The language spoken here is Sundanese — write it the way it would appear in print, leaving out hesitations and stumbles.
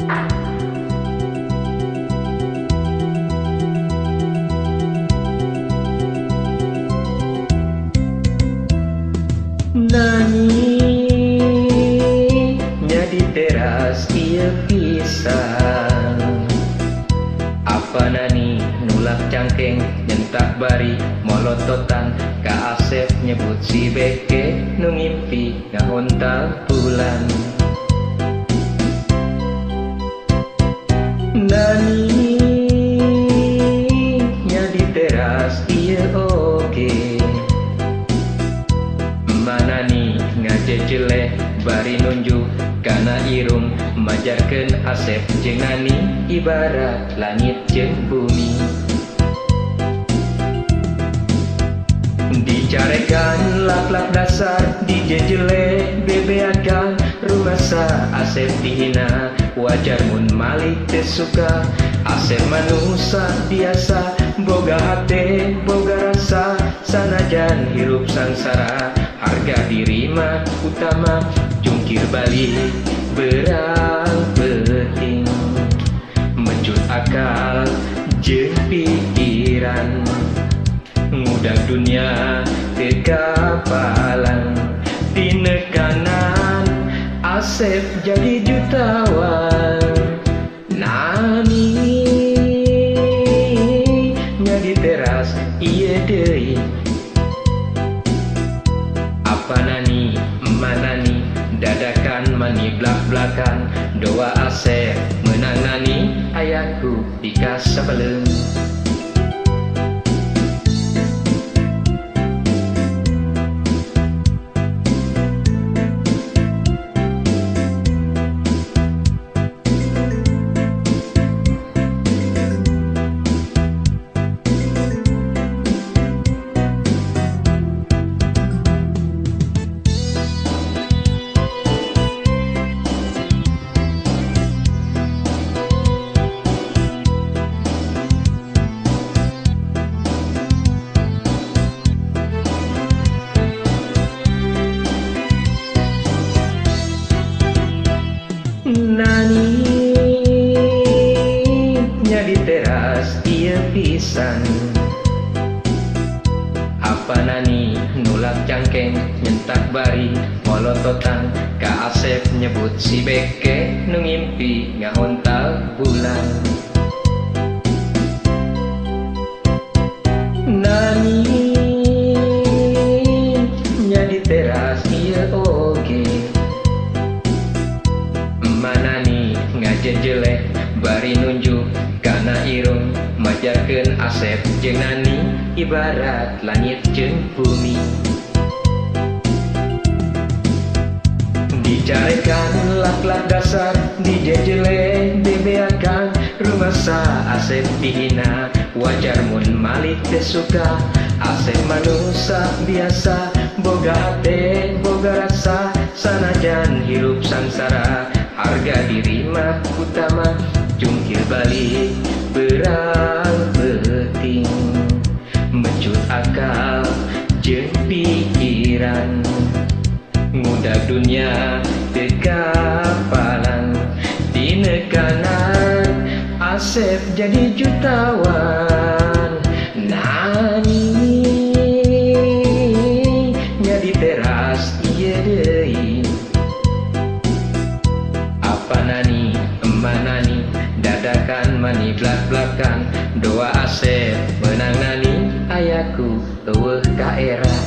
Nani nya di teras ieu pisan. Apa nani nulak cangkeng nyentak bari molototan ka Asep nyebut si beke nu ngimpi ngahontal bulan. Nani nya di teras ieu oge. Manani ngajejele bari nunjuk kana irung majarkeun Asep jeung Nani ibarat langit jeung bumi. Dicarekan lak-lak dasar dijejele bebeakan rumasa Asep dihina wajar mun Malik teu suka. Asep manusa biasa boga hate boga rasa sanajan hirup sangsara harga diri mah utama jungkir balik berang penting mencut akal jeung pikiran ngudag dunia teu kapalan dina kanan Asep jadi jutawan. Nani nya di teras ieu deui. Apa nani manani dadakan mani blak-blakan doa Asep menang Nani ayahku di kasabaleung. Nani nya di teras ieu pisan. Apa nani nulak cangkeng nyentak bari molototan ka Asep nyebut si beke nu ngimpi ngahontal bulan. Nani nya di teras ieu oge. Manani ngajejele bari nunjuk kana irung majarkeun Asep jeung Nani ibarat langit jeung bumi. Dicarekan lak-lak dasar dijejele bebeakan rumasa Asep dihina wajar mun Malik teu suka. Asep manusa biasa boga hate boga rasa sanajan hirup sangsara harga diri mah utama jungkir balik berang penting mencut akal jeung pikiran ngudag dunia teu kapalan dina kanan Asep jadi jutawan. Nani nya di teras ieu deui. Apa nani manani dadakan mani blak-blakan doa Asep menang Nani ayahku eueuh ka era.